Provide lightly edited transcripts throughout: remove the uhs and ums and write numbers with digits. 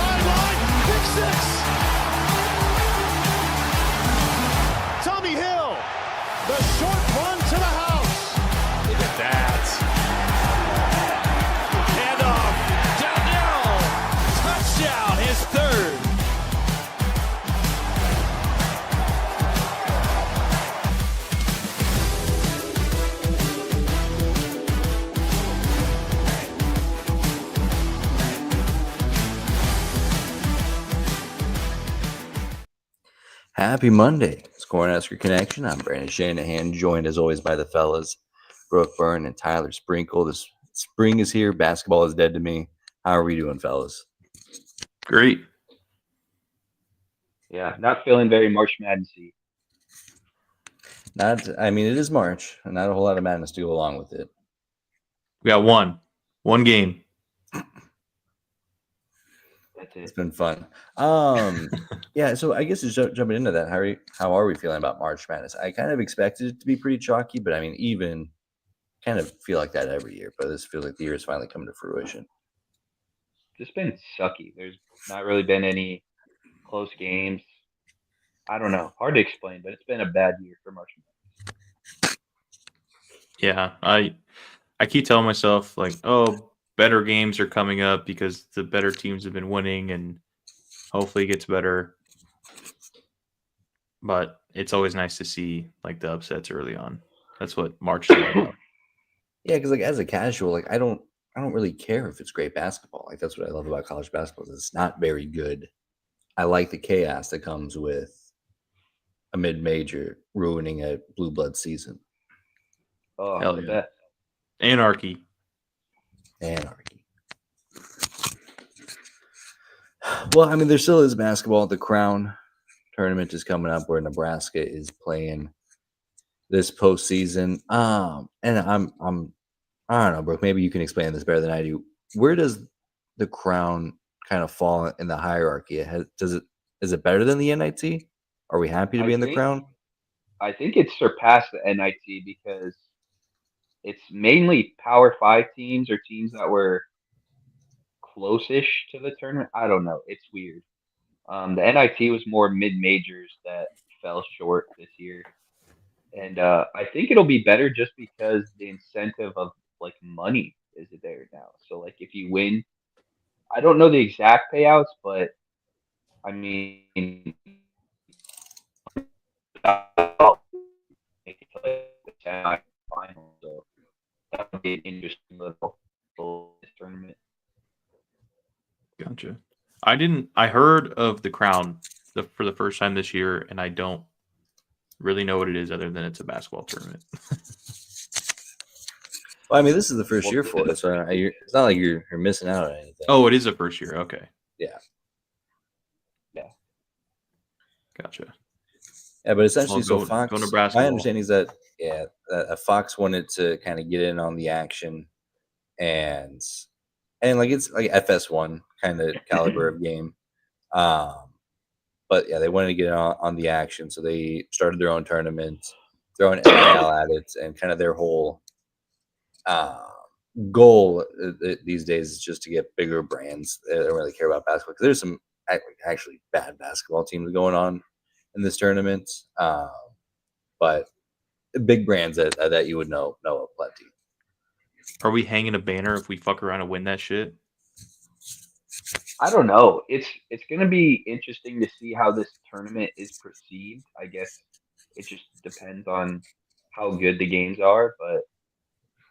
sideline. Big six. Tommy Hill. The short run to the house. Look at that. Handoff. Down. Touchdown. His third. Happy Monday. It's Cornhusker Connection. I'm Brandon Shanahan, joined as always by the fellas, Brooke Byrne and Tyler Sprinkle. This spring is here. Basketball is dead to me. How are we doing, fellas? Great. Yeah, not feeling very March Madness-y. It is March, and not a whole lot of madness to go along with it. We got one game. That's it. It's been fun. Yeah, so I guess just jumping into that, how are we feeling about March Madness? I kind of expected it to be pretty chalky, but I mean, even kind of feel like that every year. But this feels like the year is finally coming to fruition. Just been sucky. There's not really been any close games. I don't know. Hard to explain, but it's been a bad year for March Madness. Yeah, I keep telling myself like, oh, better games are coming up because the better teams have been winning, and hopefully it gets better. But it's always nice to see like the upsets early on. That's what March is all about. Yeah, because like as a casual, like I don't really care if it's great basketball. Like that's what I love about college basketball. It's not very good. I like the chaos that comes with a mid-major ruining a blue blood season. Oh, Hell the yeah. best. Anarchy. Well, I mean, there still is basketball. The Crown tournament is coming up where Nebraska is playing this postseason. And I don't know, Brooke. Maybe you can explain this better than I do. Where does the Crown kind of fall in the hierarchy? Is it better than the NIT? Are we happy to be in the Crown? I think it's surpassed the NIT because it's mainly Power 5 teams or teams that were close-ish to the tournament. I don't know. It's weird. The NIT was more mid-majors that fell short this year. And I think it'll be better just because the incentive of like money is there now. So like if you win, I don't know the exact payouts, but I mean, make it to like the semifinals. So that would be an interesting little tournament. Gotcha. I heard of the Crown for the first time this year, and I don't really know what it is other than it's a basketball tournament. Well, I mean, this is the first year for it, so it's not like you're missing out on anything. Oh, it is a first year. Okay. Yeah. Gotcha. Yeah, but essentially, Well, Fox. go Nebraska. My understanding is that Fox wanted to kind of get in on the action, and like it's like FS1 kind of caliber of game. But yeah, they wanted to get on the action, so they started their own tournament, throwing NIL at it, and kind of their whole goal these days is just to get bigger brands. They don't really care about basketball because there's some actually bad basketball teams going on in this tournament, but big brands that you would know of plenty. Are we hanging a banner if we fuck around and win that shit? I don't know. It's going to be interesting to see how this tournament is perceived. I guess it just depends on how good the games are, but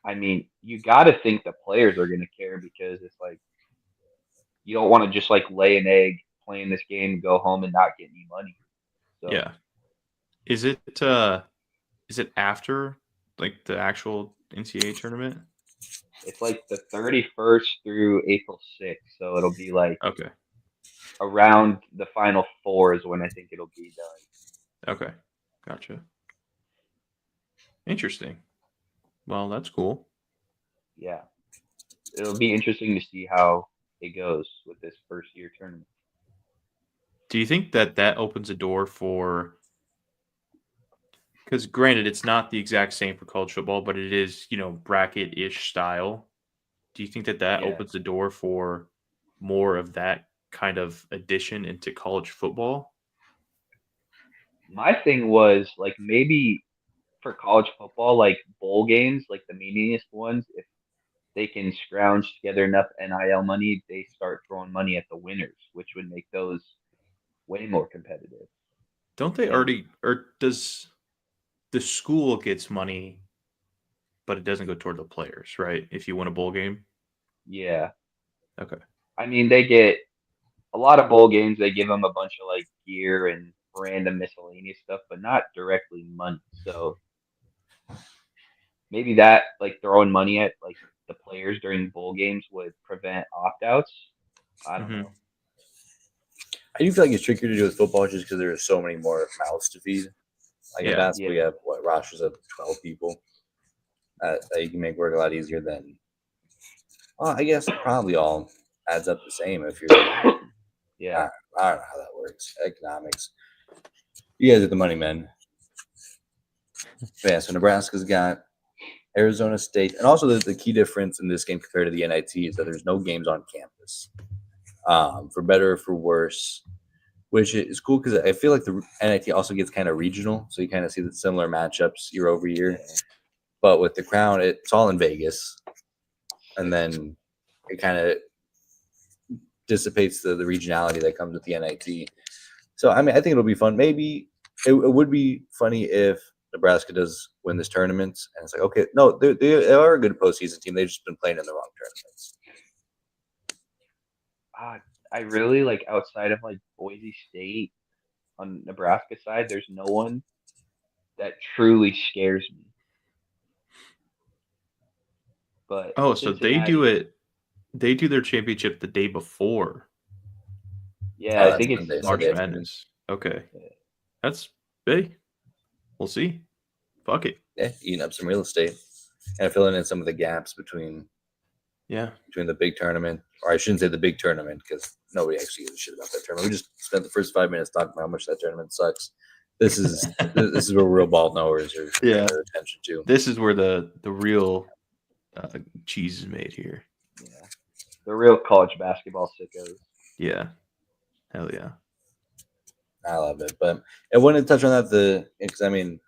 I mean, you got to think the players are going to care because it's like you don't want to just like lay an egg playing this game, go home and not get any money. So, Yeah. Is it after like the actual NCAA tournament? it's like the 31st through April 6th, so it'll be like Okay. around the Final Four is when I think it'll be done. Okay. Gotcha. Interesting. Well, that's cool. Yeah. It'll be interesting to see how it goes with this first year tournament. Do you think that opens a door for – because granted, it's not the exact same for college football, but it is, bracket-ish style. Do you think that opens the door for more of that kind of addition into college football. My thing was like maybe for college football, like bowl games, like the meaningest ones, if they can scrounge together enough NIL money, they start throwing money at the winners, which would make those way more competitive. Don't they already, or does the school gets money, but it doesn't go toward the players, right? If you win a bowl game. Yeah. Okay. I mean, they get a lot of bowl games, they give them a bunch of like gear and random miscellaneous stuff, but not directly money. So maybe that like throwing money at like the players during bowl games would prevent opt outs. I don't Mhm. know. I do feel like it's trickier to do with football just because there are so many more mouths to feed. Like in Yeah. basketball, you Yeah. have rosters of 12 people that you can make work a lot easier than. Well, I guess it probably all adds up the same if you're. Yeah. I don't know how that works. Economics. You guys are the money men. But yeah, so Nebraska's got Arizona State, and also the key difference in this game compared to the NIT is that there's no games on campus. For better or for worse, which is cool because I feel like the NIT also gets kind of regional, so you kind of see the similar matchups year over year. But with the Crown, it's all in Vegas, and then it kind of dissipates the regionality that comes with the NIT. So I mean, I think it'll be fun. Maybe it would be funny if Nebraska does win this tournament, and it's like, okay, no, they are a good postseason team. They've just been playing in the wrong tournaments. I really like outside of like Boise State on Nebraska side, there's no one that truly scares me. But Oh, so they do Cincinnati, it. They do their championship the day before yeah, Oh, I that's think it's Monday. So March they have to- Madness. Okay, Yeah. that's big. We'll see. Fuck it. yeah, eating up some real estate and filling in some of the gaps between Yeah. the big tournament, or I shouldn't say the big tournament because nobody actually gives a shit about that tournament. We just spent the first 5 minutes talking about how much that tournament sucks. This is where real ball knowers are paying Yeah. their attention to. This is where the real cheese is made here. Yeah. The real college basketball sickos. Yeah. Hell yeah. I love it, but I wanted to touch on that because I mean,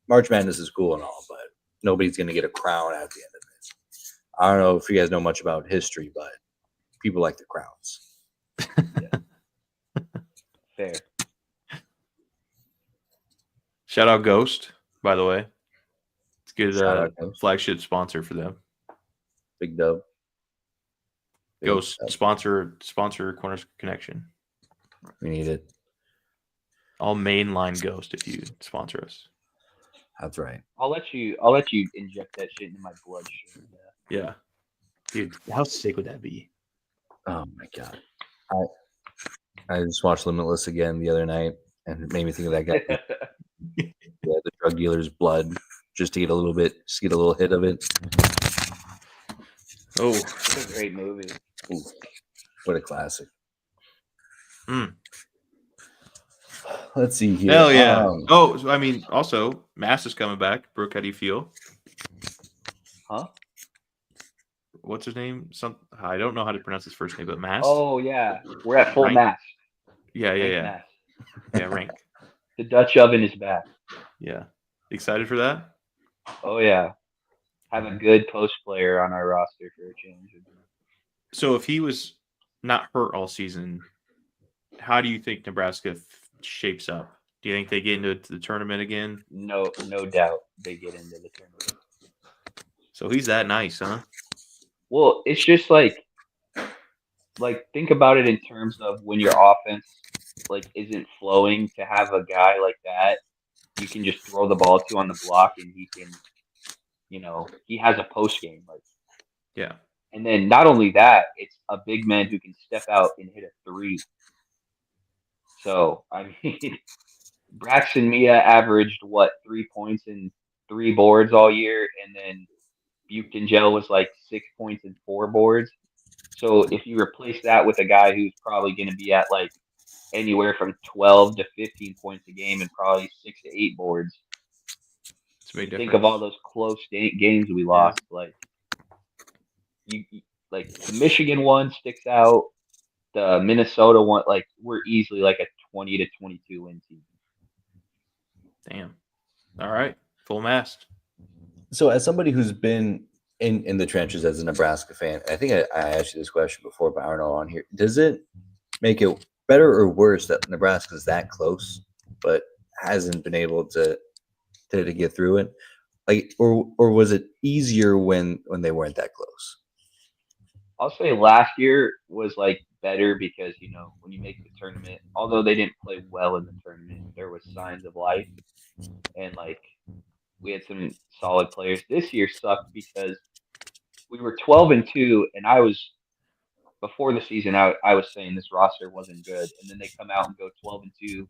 March Madness is cool and all, but nobody's going to get a crown at the end of it. I don't know if you guys know much about history, but people like the crowns. Fair. Shout out Ghost, by the way. It's a good Shout out Ghost. flagship sponsor for them. Big dub. Big Ghost dub. sponsor Corners Connection. We need it. I'll mainline Ghost if you sponsor us. That's right. I'll let you inject that shit into my bloodstream. Yeah. Yeah. Dude, how sick would that be? Oh my god. I just watched Limitless again the other night, and it made me think of that guy. The drug dealer's blood, just to get a little hit of it. Oh. It's a great movie. Ooh, what a classic. Mm. Let's see here. Hell yeah. I mean, also, Mass is coming back. Brooke, how do you feel? Huh? What's his name? I don't know how to pronounce his first name, but Mass. Oh yeah. We're at full Rank? mass. Yeah. Mass. Yeah, rank. The Dutch oven is back. Yeah. Excited for that? Oh yeah. Have a good post player on our roster for a change. So if he was not hurt all season, how do you think Nebraska shapes up? Do you think they get into the tournament again? No doubt they get into the tournament. So he's that nice, huh? Well, it's just like think about it in terms of when your offense isn't flowing, to have a guy like that you can just throw the ball to on the block and he can, he has a post game Yeah. And then not only that, it's a big man who can step out and hit a three. So I mean, Braxton Mia averaged 3 points and 3 boards all year, and then Buchton Gel was 6 points and 4 boards. So if you replace that with a guy who's probably going to be at anywhere from 12 to 15 points a game and probably 6 to 8 boards, It's a big think difference. of all those close games we lost. The Michigan one sticks out. the Minnesota one, like we're easily like a 20 to 22 win team. Damn. All right. Full mast. So, as somebody who's been in the trenches as a Nebraska fan, I think I asked you this question before, but I don't know on here. Does it make it better or worse that Nebraska's that close, but hasn't been able to get through it? Like, or was it easier when they weren't that close? I'll say last year was like better because when you make the tournament, although they didn't play well in the tournament, there was signs of life and like we had some solid players. This year sucked because we were 12-2, and I was before the season. I was saying this roster wasn't good, and then they come out and go 12-2,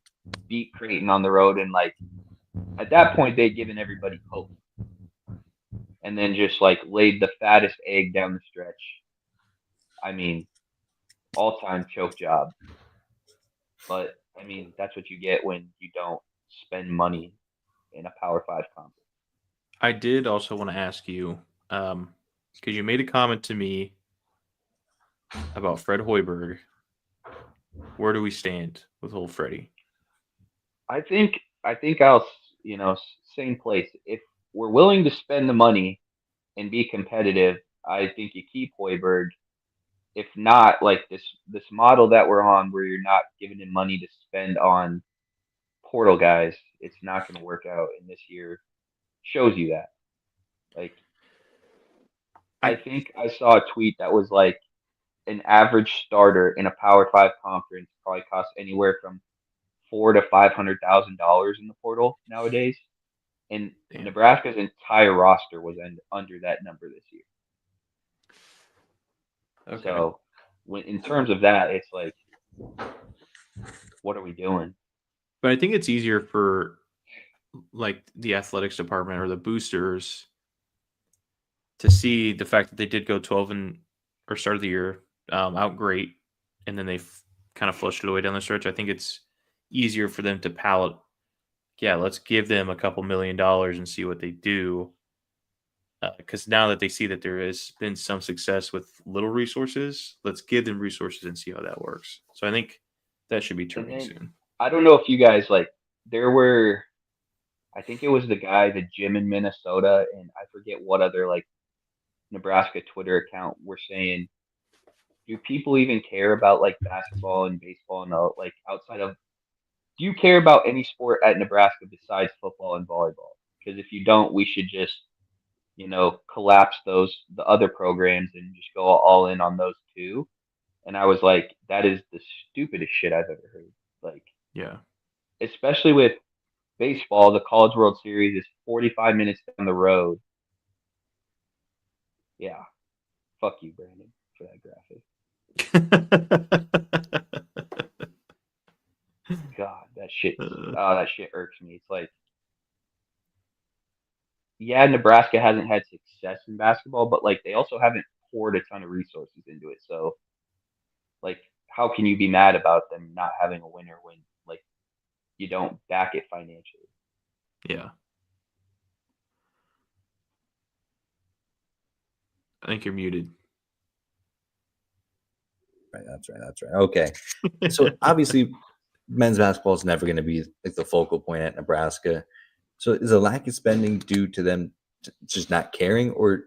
beat Creighton on the road, and like at that point they'd given everybody hope, and then just like laid the fattest egg down the stretch. I mean, all-time choke job. But I mean, that's what you get when you don't spend money in a Power 5 conference. I did also want to ask you, because you made a comment to me about Fred Hoiberg. Where do we stand with old Freddie? I think I'll same place. If we're willing to spend the money and be competitive, I think you keep Hoiberg. If not, like this model that we're on, where you're not giving him money to spend on portal guys, it's not going to work out. And this year shows you that. Like, I think I saw a tweet that was like an average starter in a Power 5 conference probably costs anywhere from $400,000 to $500,000 in the portal nowadays, and Damn. Nebraska's entire roster was under that number this year. Okay. So, in terms of that, it's like, what are we doing? But I think it's easier for like the athletics department or the boosters to see the fact that they did go 12 or start of the year out great, and then they kind of flushed it away down the stretch. I think it's easier for them to palate. Yeah, let's give them a couple $1 million and see what they do. Because now that they see that there has been some success with little resources, let's give them resources and see how that works. So I think that should be turning soon. I don't know if you guys I think it was the Jim in Minnesota, and I forget what other like Nebraska Twitter account were saying, do people even care about like basketball and baseball and like outside of, do you care about any sport at Nebraska besides football and volleyball? Because if you don't, we should just collapse the other programs and just go all in on those two. And I was like, that is the stupidest shit I've ever heard. Like, Yeah. Especially with baseball, the College World Series is 45 minutes down the road. Yeah. Fuck you, Brandon, for that graphic. God, that shit irks me. It's like, yeah, Nebraska hasn't had success in basketball, but like they also haven't poured a ton of resources into it. So, like, how can you be mad about them not having a winner when like you don't back it financially? Yeah. I think you're muted. Right, that's right. Okay. So obviously men's basketball is never going to be like the focal point at Nebraska. So is the lack of spending due to them just not caring, or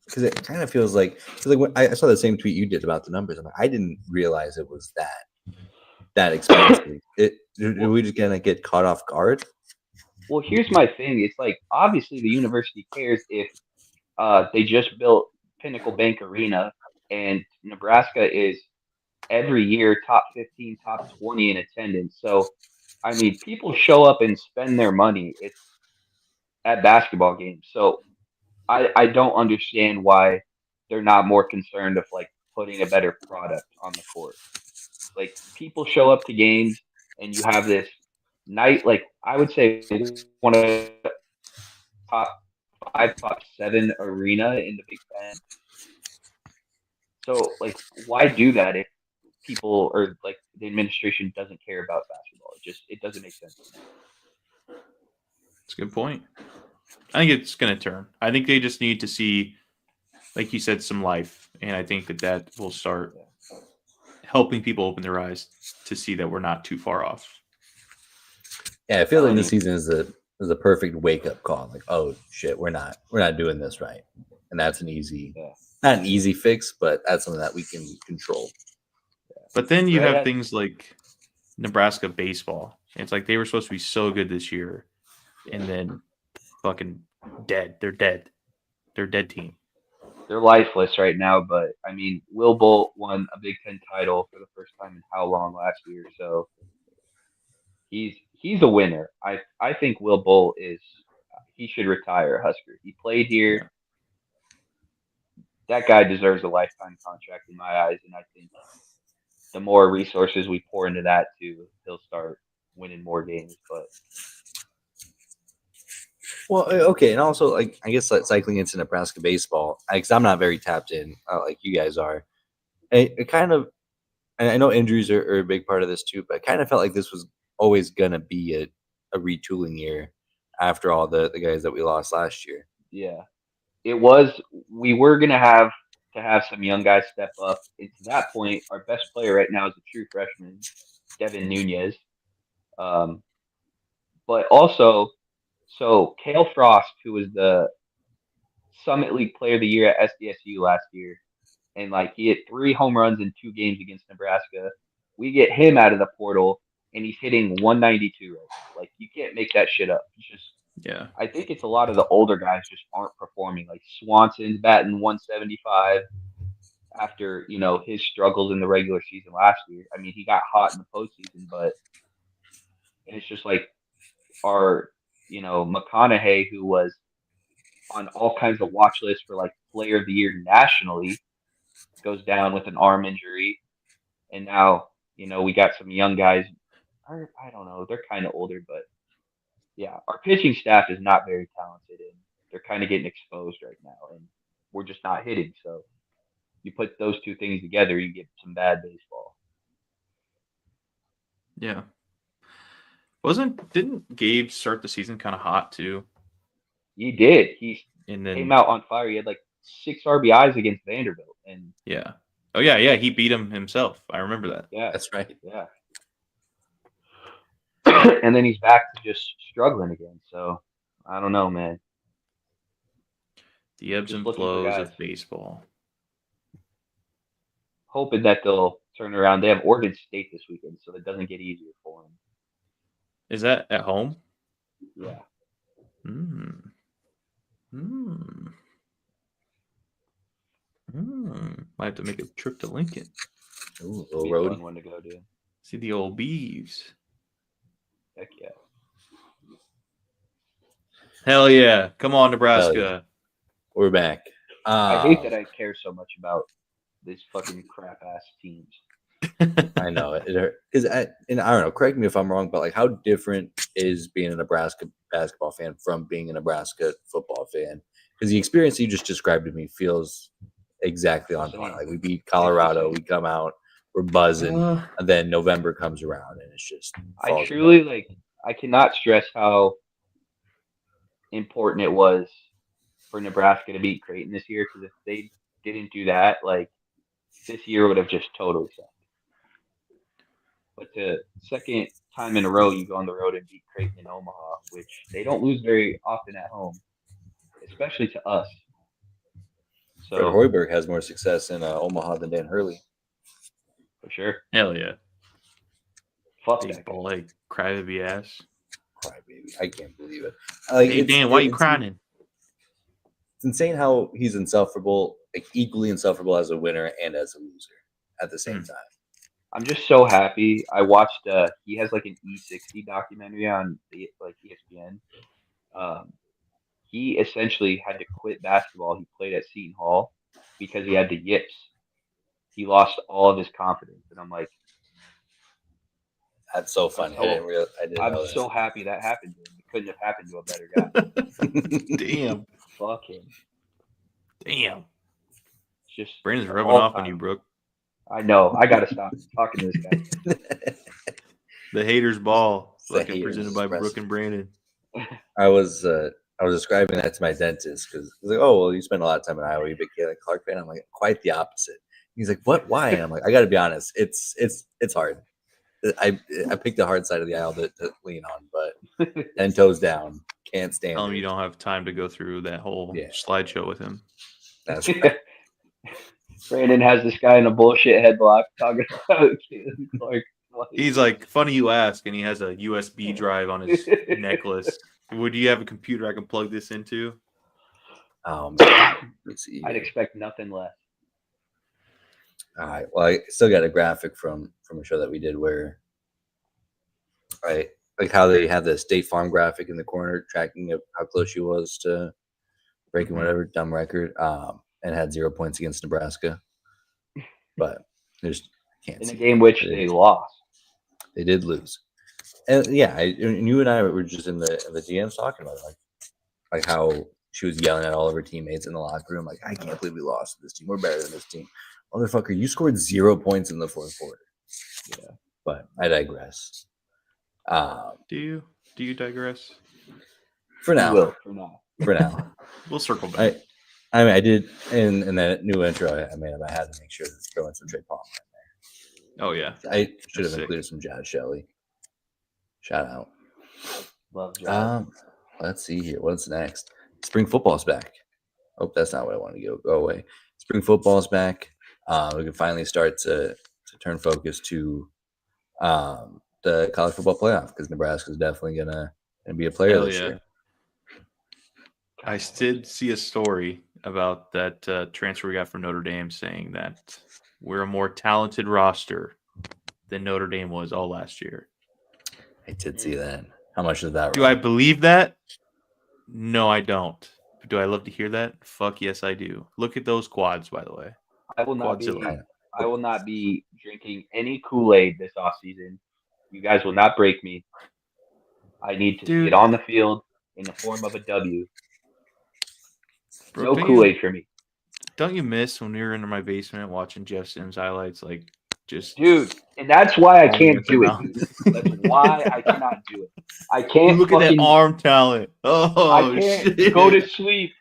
because it kind of feels like when I saw the same tweet you did about the numbers, I'm like, I didn't realize it was that expensive. Are we just gonna get caught off guard? Well, here's my thing. It's like obviously the university cares if they just built Pinnacle Bank Arena, and Nebraska is every year top 15, top 20 in attendance. So, I mean, people show up and spend their money. It's at basketball games. So, I don't understand why they're not more concerned of like putting a better product on the court. Like people show up to games, and you have this night. Like I would say one of the top 5, top 7 arena in the Big Ten. So like, why do that if people or like the administration doesn't care about basketball? It doesn't make sense. That's a good point. I think it's going to turn. I think they just need to see, like you said, some life, and I think that will start helping people open their eyes to see that we're not too far off. Yeah, I feel like this Telling season is a perfect wake up call. Like, oh shit, we're not doing this right, and that's an easy, Yeah. not an easy fix, but that's something that we can control. But then you Right. have things like Nebraska baseball. It's like they were supposed to be so good this year, and then fucking dead. They're dead. They're a dead team. They're lifeless right now, but I mean, Will Bolt won a Big Ten title for the first time in how long last year? So he's a winner. I think Will Bolt he should retire a Husker. He played here. Yeah. That guy deserves a lifetime contract in my eyes, and I think the more resources we pour into that too, he'll start winning more games. But Well, okay, and also like I guess like cycling into Nebraska baseball, because I'm not very tapped in like you guys are. It kind of, and I know injuries are a big part of this too, but I kind of felt like this was always gonna be a retooling year after all the guys that we lost last year. yeah, it was. We were gonna have to have some young guys step up. And to that point, our best player right now is a true freshman, Devin Nunez. Um, but also, so Kale Frost, who was the Summit League Player of the Year at SDSU last year, and like he hit 3 home runs in 2 games against Nebraska. We get him out of the portal, and he's hitting 192 right now. Like you can't make that shit up. It's just, Yeah. I think it's a lot of the older guys just aren't performing. Like Swanson's batting 175 after his struggles in the regular season last year. I mean, he got hot in the postseason, but it's just like our McConaughey, who was on all kinds of watch lists for like Player of the Year nationally, goes down with an arm injury, and now we got some young guys. I don't know, they're kind of older, but yeah, our pitching staff is not very talented, and they're kind of getting exposed right now, and we're just not hitting. So you put those two things together, you get some bad baseball. Yeah. Didn't Gabe start the season kind of hot too? He did. He And then came out on fire. He had like 6 RBIs against Vanderbilt, and yeah. Oh yeah, he beat him himself. I remember that. yeah, That's right. yeah. And then he's back to just struggling again. So I don't know, man. The ebbs Just and looking for flows guys. of baseball. Hoping that they'll turn around. They have Oregon State this weekend, so it doesn't get easier for them. Is that at home? Yeah. Might have to make a trip to Lincoln. Ooh, It'll be a little fun roadie. one to go to. See the old Beavs. Heck yeah. Hell yeah. Come on, Nebraska. Hell yeah. We're back. I hate that I care so much about these fucking crap ass teams. I know it because I don't know. Correct me if I'm wrong, but like, how different is being a Nebraska basketball fan from being a Nebraska football fan? Because the experience you just described to me feels exactly on point. Like we beat Colorado, we come out, we're buzzing, and then November comes around and it's just. I truly I cannot stress how important it was for Nebraska to beat Creighton this year, because if they didn't do that, like this year would have just totally sucked. But the second time in a row you go on the road and beat Creighton in Omaha, which they don't lose very often at home, especially to us. Fred So Hoiberg has more success in Omaha than Dan Hurley. for sure. Hell yeah. Fuck that. Baseball, like crybaby ass. Crybaby. I can't believe it. Hey, Dan, why you crying? It's insane how he's insufferable, like equally insufferable as a winner and as a loser at the same time. I'm just so happy. I watched. He has like an E60 documentary on ESPN. He essentially had to quit basketball. He played at Seton Hall because he had the yips. He lost all of his confidence, and I'm like, that's so funny. I'm so happy that happened to him. It couldn't have happened to a better guy. Damn. Fuck him. Damn. It's just Brandon's rubbing off on you, Brooke. I know. I gotta stop talking to this guy. The haters ball, The fucking haters presented by express. Brooke and Brandon. I was describing that to my dentist because he's like, "Oh, well, you spend a lot of time in Iowa, you big Caitlin Clark fan." I'm like, quite the opposite. He's like, what? Why? And I'm like, I got to be honest. It's hard. I picked the hard side of the aisle to lean on, but 10 toes down, can't stand Tell him it. you don't have time to go through that whole Yeah. slideshow with him. That's right. Brandon has this guy in a bullshit headlock talking about Caitlin Clark. He's like, funny you ask, and he has a USB drive on his necklace. Would you have a computer I can plug this into? Let's see. I'd expect nothing less. All right. Well, I still got a graphic from a show that we did where, right, like how they have the State Farm graphic in the corner tracking of how close she was to breaking whatever dumb record, and had 0 points against Nebraska. But there's can't In a see game which they lost. They did lose, and yeah, and you and I were just in the DMs talking about it, like how she was yelling at all of her teammates in the locker room, like, I can't believe we lost to this team. We're better than this team. Motherfucker, you scored 0 points in the fourth quarter. Yeah, but I digress. Do you digress? For now. We will, for now. For now. We'll circle back. I mean, I did in that new intro I made up. I had to make sure to throw in some Trey Palmer in Oh yeah. there. I should have Sick. included some Jazz Shelley. Shout out. Love Jazz. Let's see here. What's next? Spring football's back. Oh, that's not what I want to go away. Spring football's back. We can finally start to turn focus to the college football playoff because Nebraska is definitely gonna be a player this year. I did see a story about that transfer we got from Notre Dame saying that we're a more talented roster than Notre Dame was all last year. I did see that. How much is that? Do I believe that? No, I don't. Do I love to hear that? Fuck yes, I do. Look at those quads, by the way. I will not be drinking any Kool-Aid this offseason. You guys will not break me. I need to see it on the field in the form of a W. Brooke, no Kool-Aid for me. Don't you miss when we were in my basement watching Jeff Sims highlights? Like, just dude, and that's why I can't do it. Dude. That's why I cannot do it. I can't look at that arm talent. Oh, I can't shit. go to sleep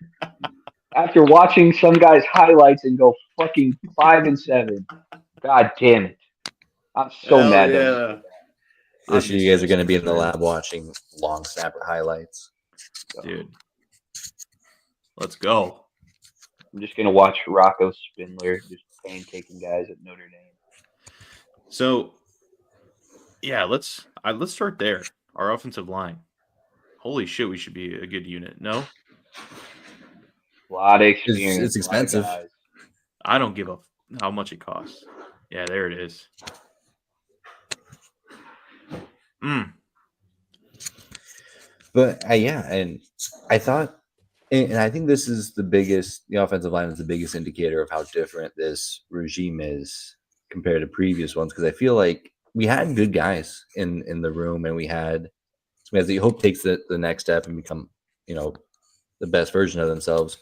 after watching some guy's highlights and go fucking 5-7. God damn it! I'm so mad. Yeah. This year, you guys are going to be in the lab watching long snapper highlights, dude. Let's go. I'm just gonna watch Rocco Spindler just pancaking guys at Notre Dame. So, yeah, let's start there. Our offensive line. Holy shit, we should be a good unit. No, a lot of experience. It's expensive. I don't give a how much it costs. Yeah, there it is. But yeah, and I thought, and I think this is the offensive line is the biggest indicator of how different this regime is compared to previous ones. Because I feel like we had good guys in the room, and we had some guys that you hope takes the next step and become, the best version of themselves.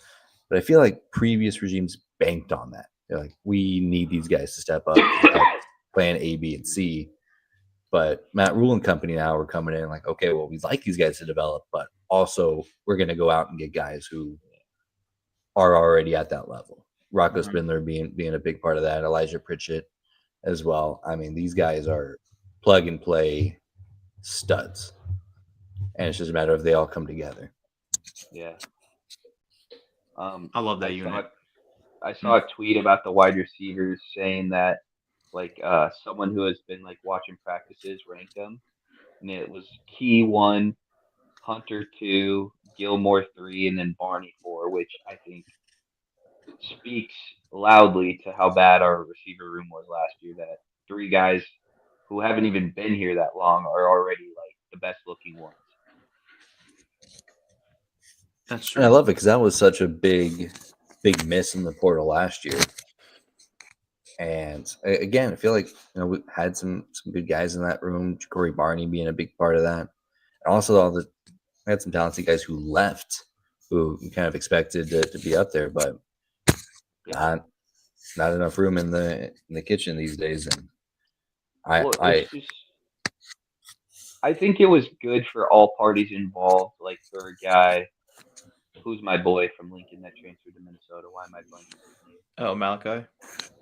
But I feel like previous regimes banked on that. They're like, we need these guys to step up, plan A, B, and C. But Matt Rule and company now are coming in like, okay, well, we'd like these guys to develop, but also we're going to go out and get guys who are already at that level. Rocco Spindler being a big part of that, Elijah Pritchett as well. I mean, these guys are plug and play studs. And it's just a matter of they all come together. Yeah. I love that unit. I saw a tweet about the wide receivers saying that someone who has been watching practices ranked them, and it was Key 1, Hunter 2, Gilmore 3, and then Barney 4, which I think speaks loudly to how bad our receiver room was last year. That 3 guys who haven't even been here that long are already the best looking ones. That's true. And I love it because that was such a big miss in the portal last year. And again, I feel like we had some good guys in that room. Corey Barney being a big part of that, and also we had some talented guys who left, who we kind of expected to be up there, but not enough room in the kitchen these days. And I think it was good for all parties involved. Like for a guy who's my boy from Lincoln that transferred to Minnesota. Why am I blanking his name? Oh, Malachi.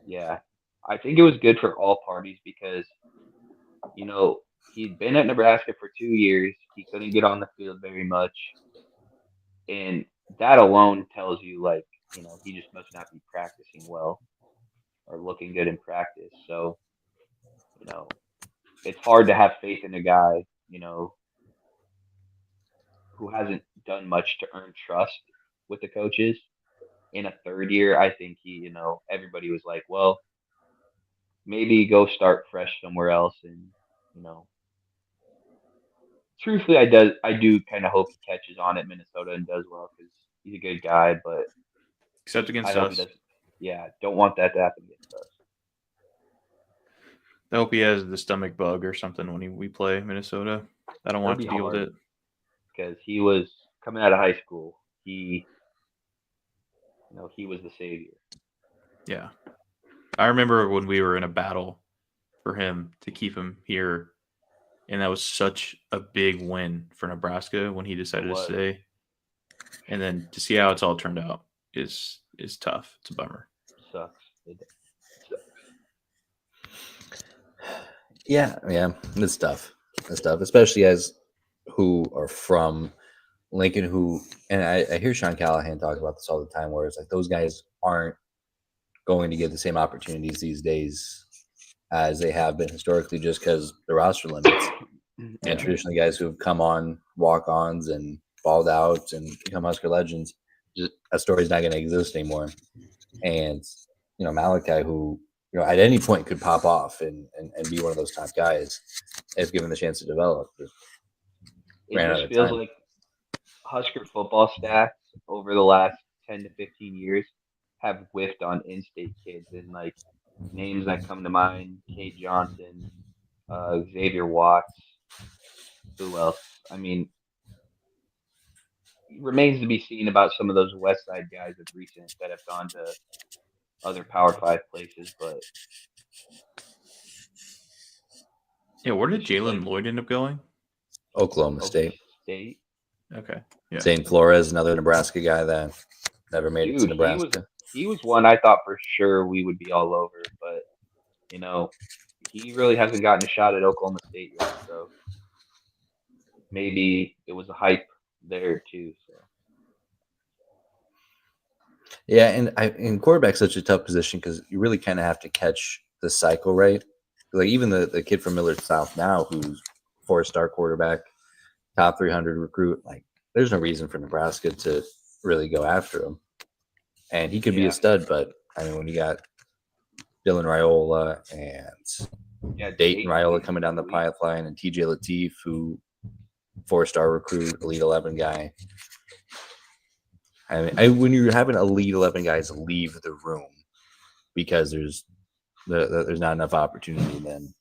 Yeah, I think it was good for all parties because he'd been at Nebraska for 2 years. He couldn't get on the field very much, and that alone tells you like he just must not be practicing well or looking good in practice. So you know it's hard to have faith in a guy who hasn't done much to earn trust with the coaches. In a third year, I think everybody was like, well, maybe go start fresh somewhere else. And, you know, truthfully, I do kind of hope he catches on at Minnesota and does well because he's a good guy, but Except I against hope he us. doesn't. Yeah, don't want that to happen against us. I hope he has the stomach bug or something when we play Minnesota. I don't It'll want be to deal with hard it. because he was coming out of high school. He was the savior. Yeah. I remember when we were in a battle for him to keep him here, and that was such a big win for Nebraska when he It decided to was. stay. And then to see how it's all turned out is tough. It's a bummer. Sucks. It sucks. Yeah, it's tough. It's tough, especially as who are from Lincoln, and I hear Sean Callahan talk about this all the time, where it's like those guys aren't going to get the same opportunities these days as they have been historically, just because the roster limits. And traditionally, guys who have come on walk-ons and balled out and become Husker legends, just that story's not going to exist anymore. And Malachi, who at any point could pop off and be one of those top guys if given the chance to develop. It Ran out just of feels time. like Husker football stats over the last 10 to 15 years have whiffed on in-state kids, and like names that come to mind: Kate Johnson, Xavier Watts. Who else? I mean, remains to be seen about some of those West Side guys of recent that have gone to other Power Five places, but Yeah, where did it's just like Jalen Lloyd end up going? Oklahoma Oklahoma State. State. Okay. Yeah. St. Flores, another Nebraska guy that never made it to Dude, Nebraska. he was one I thought for sure we would be all over, but he really hasn't gotten a shot at Oklahoma State yet. So maybe it was a hype there too. So Yeah, and quarterback's such a tough position because you really kind of have to catch the cycle right. Like even the kid from Millard South now, who's 4-star quarterback, top 300 recruit, like there's no reason for Nebraska to really go after him. And he could be a yeah, stud, but I mean when you got Dylan Raiola and yeah, Dayton Raiola Dayton coming down the elite. pipeline, and TJ Lateef, who 4-star recruit, Elite 11 guy. I mean, when you're having Elite 11 guys leave the room because there's not enough opportunity, then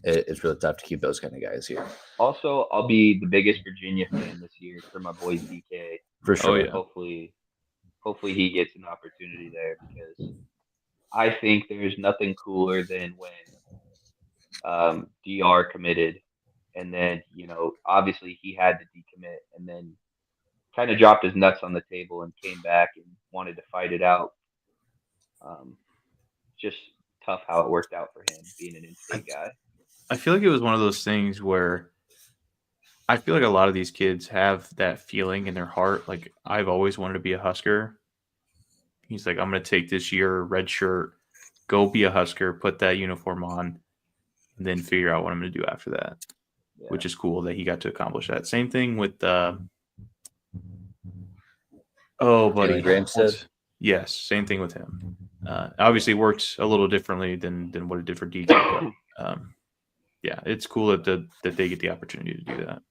it's really tough to keep those kind of guys here. Also, I'll be the biggest Virginia fan this year for my boy DK. For sure. Oh, yeah. Hopefully he gets an opportunity there because I think there's nothing cooler than when DR committed, and then obviously he had to decommit, and then kind of dropped his nuts on the table and came back and wanted to fight it out. Just tough how it worked out for him being an in-state guy. I feel like it was one of those things where I feel like a lot of these kids have that feeling in their heart. Like, I've always wanted to be a Husker. He's like, I'm going to take this year, red shirt, go be a Husker, put that uniform on, and then figure out what I'm going to do after that, which is cool that he got to accomplish that. Same thing with, buddy. Jalen Gramstead? Yes, same thing with him. Obviously, it works a little differently than what it did for DK, but yeah, it's cool that they get the opportunity to do that.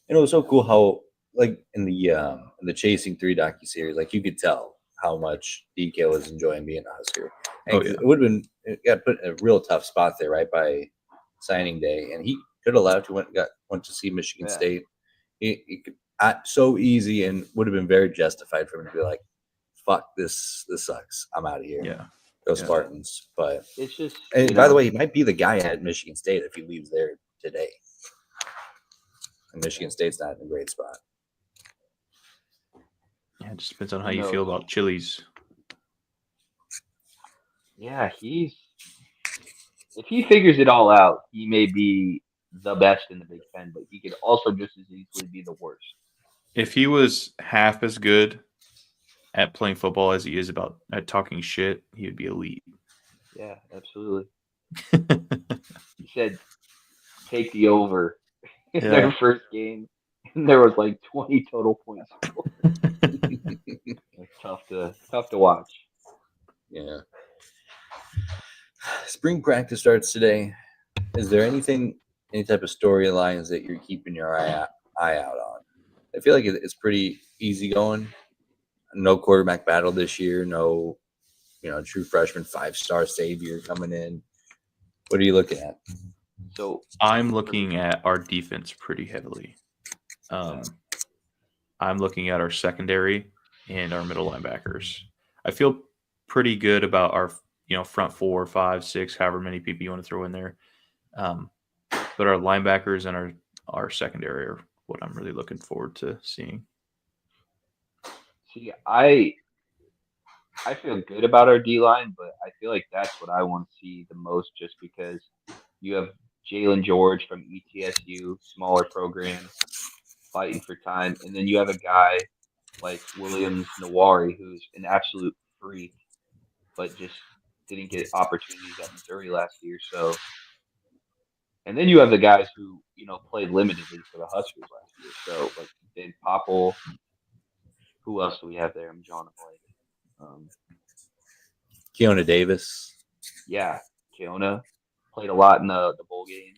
It was so cool how, like in the Chasing 3 docuseries, like you could tell how much DK was enjoying being a Husker. And it would have been got put in a real tough spot there, right by signing day, and he could have left. He went to see Michigan State. He could so easy and would have been very justified for him to be like, "Fuck this sucks. I'm out of here." Yeah, go Spartans. But it's just. And by the way, he might be the guy at Michigan State if he leaves there today. And Michigan State's not in a great spot. Yeah, it just depends on how you feel about Chili's. Yeah, if he figures it all out, he may be the best in the Big Ten, but he could also just as easily be the worst. If he was half as good at playing football as he is at talking shit, he would be elite. Yeah, absolutely. He said take the over in their first game, and there was like 20 total points scored. It's tough to watch. Yeah. Spring practice starts today. Is there any type of storylines that you're keeping your eye out on? I feel like it's pretty easy going. No quarterback battle this year. No, true freshman 5-star savior coming in. What are you looking at? So I'm looking at our defense pretty heavily. I'm looking at our secondary and our middle linebackers. I feel pretty good about our front 4, 5, 6, however many people you want to throw in there. But our linebackers and our secondary are what I'm really looking forward to seeing. See, I feel good about our D line, but I feel like that's what I want to see the most, just because you have Jalen George from ETSU, smaller program, fighting for time, and then you have a guy like Williams Nawari, who's an absolute freak, but just didn't get opportunities at Missouri last year. So, and then you have the guys who played limitedly for the Huskers last year. So like Ben Popple, who else do we have there? I'm drawing a blank. Keona Davis. Yeah, Keona played a lot in the bowl game.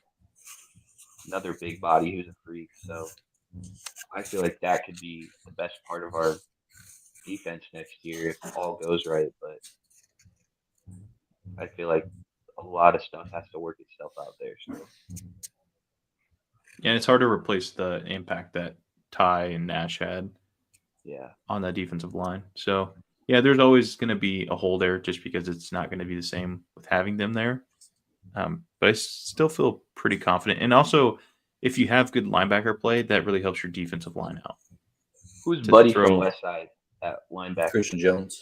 Another big body who's a freak. So I feel like that could be the best part of our defense next year if all goes right. But I feel like a lot of stuff has to work itself out there still. Yeah, it's hard to replace the impact that Ty and Nash had on that defensive line. So, yeah, there's always going to be a hole there just because it's not going to be the same with having them there. But I still feel pretty confident. And also, if you have good linebacker play, that really helps your defensive line out. Who's Buddy from Westside at linebacker? Christian Jones.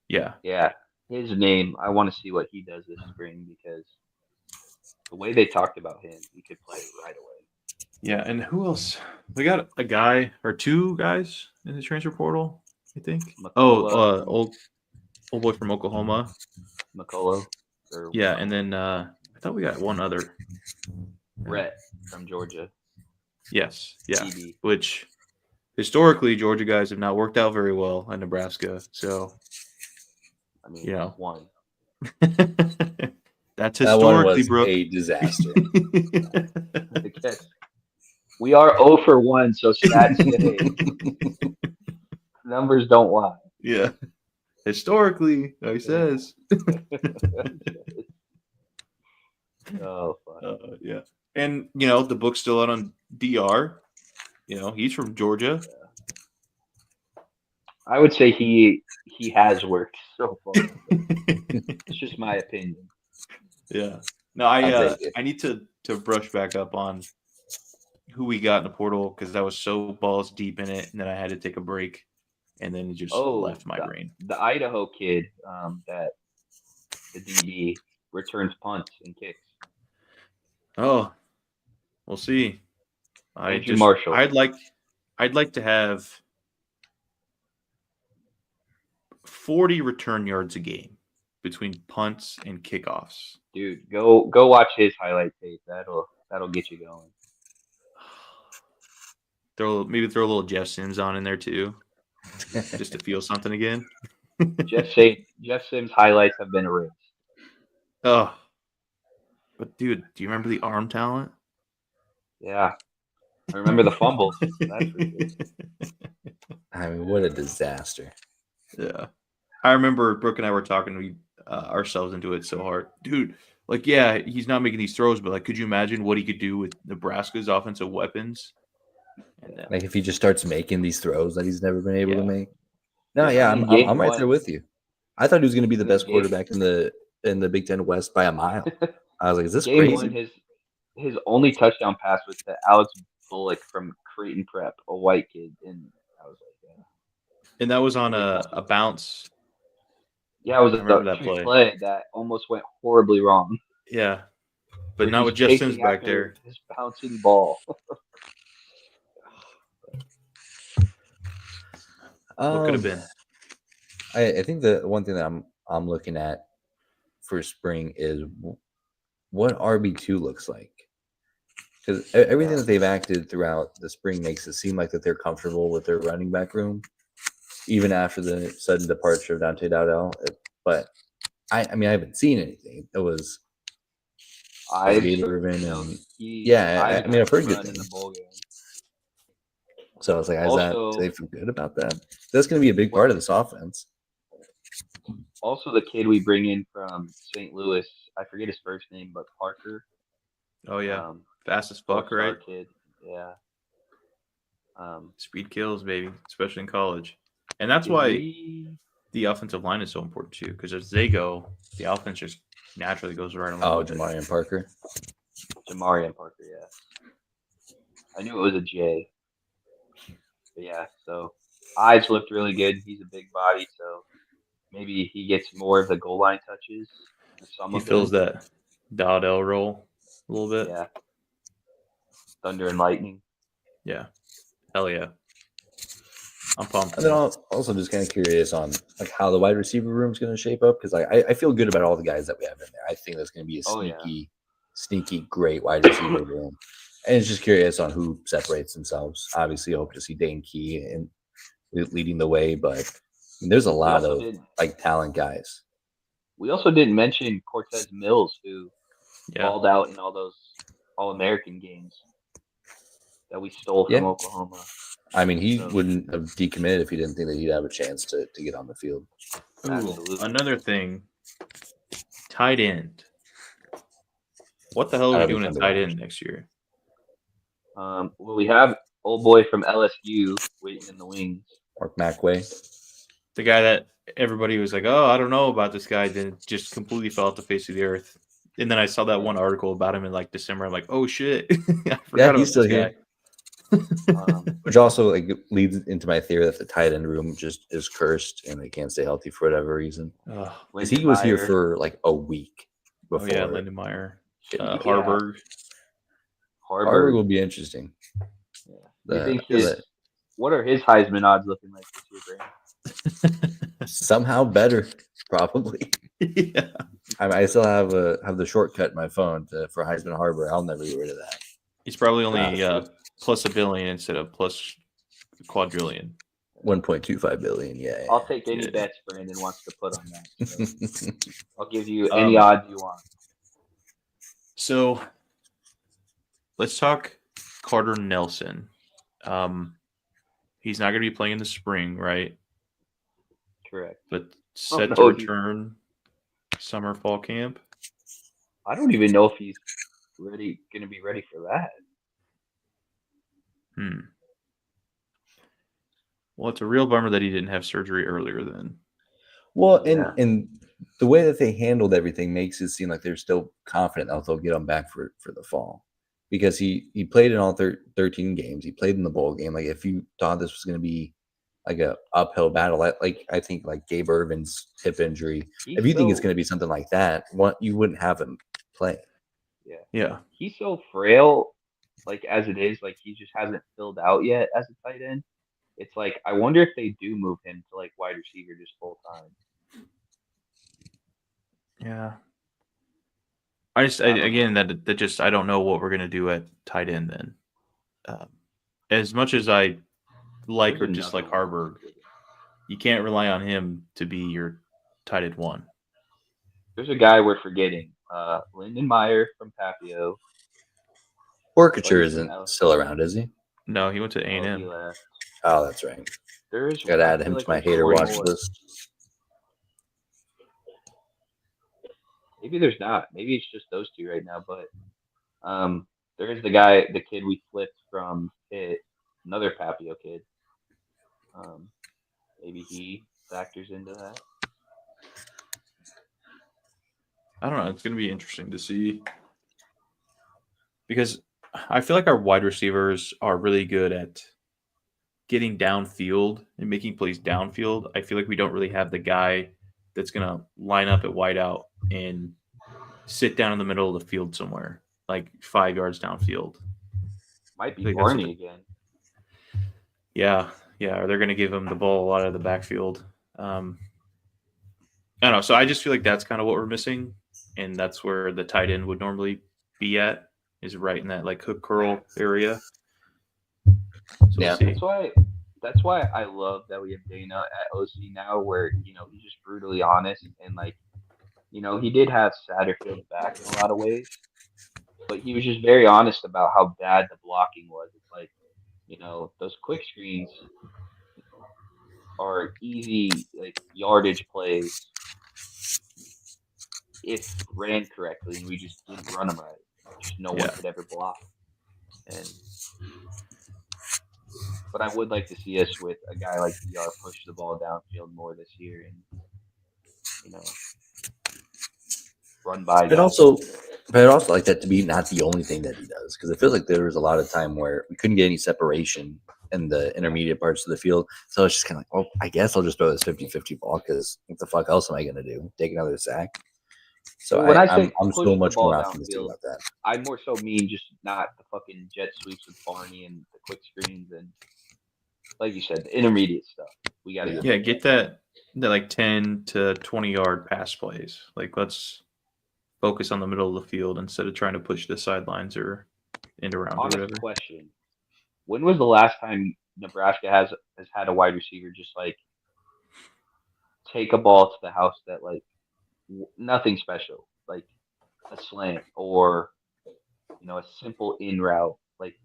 Yeah. Yeah. His name, I want to see what he does this spring, because the way they talked about him, he could play right away. Yeah, and who else? We got a guy or two guys in the transfer portal, I think. Old boy from Oklahoma. McCullough. Yeah, and then I thought we got one other. Rhett from Georgia. Yes, yeah. DB. Which historically Georgia guys have not worked out very well in Nebraska. So, I mean, one. That's historically, that one was a disaster. We are 0 for 1, so stats say numbers don't lie. Yeah. Historically, he says. Oh, fun. Yeah. And, the book's still out on DR. He's from Georgia. I would say he has worked so far. It's just my opinion. Yeah. No, I need to brush back up on who we got in the portal, because I was so balls deep in it, and then I had to take a break, and then it just left my brain. The Idaho kid that the DB returns punts and kicks. Oh, we'll see. Marshall. I'd like to have 40 return yards a game between punts and kickoffs. Dude, go watch his highlight tape. That'll get you going. Maybe throw a little Jeff Sims on in there too, just to feel something again. Jeff Sims highlights have been erased. Oh, but dude, do you remember the arm talent? Yeah, I remember the fumbles. That's for sure. I mean, what a disaster. Yeah, I remember Brooke and I were talking ourselves into it so hard, dude. Like, yeah, he's not making these throws, but could you imagine what he could do with Nebraska's offensive weapons? And if he just starts making these throws that he's never been able to make. No, I'm right there with you. I thought he was going to be the best quarterback in the Big Ten West by a mile. I was like, is this crazy? His only touchdown pass was to Alex Bullock from Creighton Prep, a white kid, and I was like, yeah. And that was on a bounce. Yeah, it was I remember a that trick play. play that almost went horribly wrong. Yeah, but Where not he's with Jeff Sims chasing back after there. this bouncing ball. What could have been? I think the one thing that I'm looking at for spring is what RB2 looks like. Because everything that they've acted throughout the spring makes it seem like that they're comfortable with their running back room, even after the sudden departure of Dante Dowdell. But I mean, I haven't seen anything. It was I've Gabe Irvin and I've I mean, I've heard good run in the things. bowl game. So I was like, do they Also, feel good about that? That's going to be a big what part of this offense. also the kid we bring in from St. Louis, I forget his first name, but Parker. Oh yeah, Um, fast as fuck, four-star right? kid. Yeah. Speed kills, baby, especially in college. And that's Did why we? the offensive line is so important too, because as they go, the offense just naturally goes right along. Oh, with it. Jamarian Parker. Jamarian Parker, yeah. I knew it was a J. But yeah, so eyes looked really good. He's a big body, so maybe he gets more of the goal line touches. Some He of fills them. that Dowdell role a little bit. Yeah. Thunder and lightning. Yeah. Hell yeah. I'm pumped. And then also just kind of curious on like how the wide receiver room is going to shape up because I feel good about all the guys that we have in there. I think that's going to be a sneaky, great wide receiver room. And it's just curious on who separates themselves. Obviously, I hope to see Dane Key and leading the way, but there's a lot of talent guys. We also didn't mention Cortez Mills, who balled out in all those All-American games that we stole from Oklahoma. I mean, he wouldn't have decommitted if he didn't think that he'd have a chance to get on the field. Ooh, another thing, tight end. What the hell are we doing at tight end next year? Well, we have old boy from LSU waiting in the wings. Mark McWay. The guy that everybody was like, oh, I don't know about this guy, then just completely fell off the face of the earth. And then I saw that one article about him in like December. I'm like, oh shit. I forgot he's still here. Which also like leads into my theory that the tight end room just is cursed and they can't stay healthy for whatever reason. Because he was here for like a week before. Oh yeah, Lindenmeyer. Harburg. Harburg will be interesting. Yeah. You think what are his Heisman odds looking like this year, Brandon? Somehow better, probably. Yeah. I still have the shortcut in my phone for Heisman Harbor. I'll never get rid of that. He's probably only plus $1 billion instead of plus quadrillion. 1.25 billion. Yeah. I'll take any bets Brandon wants to put on that. So I'll give you any odds you want. So let's talk Carter Nelson. He's not going to be playing in the spring, right? Correct. But set to return summer fall camp. I don't even know if he's going to be ready for that. Well, it's a real bummer that he didn't have surgery earlier then. Well, and the way that they handled everything makes it seem like they're still confident that they'll get him back for the fall. Because he played in all 13 games. He played in the bowl game. Like, if you thought this was going to be like a uphill battle, like I think like Gabe Irvin's hip injury, if you think it's going to be something like that, you wouldn't have him play. Yeah. He's so frail, like as it is, like he just hasn't filled out yet as a tight end. It's like I wonder if they do move him to like wide receiver just full time. Yeah. I don't know what we're gonna do at tight end then. As much as I like or dislike Harburg, you can't rely on him to be your tight end one. There's a guy we're forgetting, Lindenmeyer from Papio. Orkature isn't still around, is he? No, he went to A&M. He left. Oh, that's right. Got to add him to my hater watch list. Maybe there's not. Maybe it's just those two right now. But there is the kid we flipped from Pitt, another Papio kid. Maybe he factors into that. I don't know. It's going to be interesting to see. Because I feel like our wide receivers are really good at getting downfield and making plays downfield. I feel like we don't really have the guy that's going to line up at wideout and sit down in the middle of the field somewhere, like 5 yards downfield. Might be I think that's Barney what again. Yeah, or they're going to give him the ball a lot of the backfield. I don't know. So I just feel like that's kind of what we're missing, and that's where the tight end would normally be at, is right in that like hook curl area. So Yeah. we'll see. That's why I love that we have Dana at OC now, where he's just brutally honest, and like he did have Satterfield's back in a lot of ways, but he was just very honest about how bad the blocking was. It's like those quick screens are easy like yardage plays if ran correctly, and we just didn't run them right. Just no one Yeah. could ever block. But I would like to see us with a guy like DR push the ball downfield more this year, and run by guys. But I'd also like that to be not the only thing that he does, because it feels like there was a lot of time where we couldn't get any separation in the intermediate parts of the field. So it's just kind of like, well, I guess I'll just throw this 50-50 ball, because what the fuck else am I going to do? Take another sack? So When I say I'm push so the much ball more optimistic downfield, about that. I more so mean just not the fucking jet sweeps with Barney and the quick screens and, like you said, the intermediate stuff. We got to Get that like 10 to 20 yard pass plays. Like, let's focus on the middle of the field instead of trying to push the sidelines or end around or Honest whatever. question: when was the last time Nebraska has had a wide receiver just like take a ball to the house that like nothing special, like a slant or a simple in route, like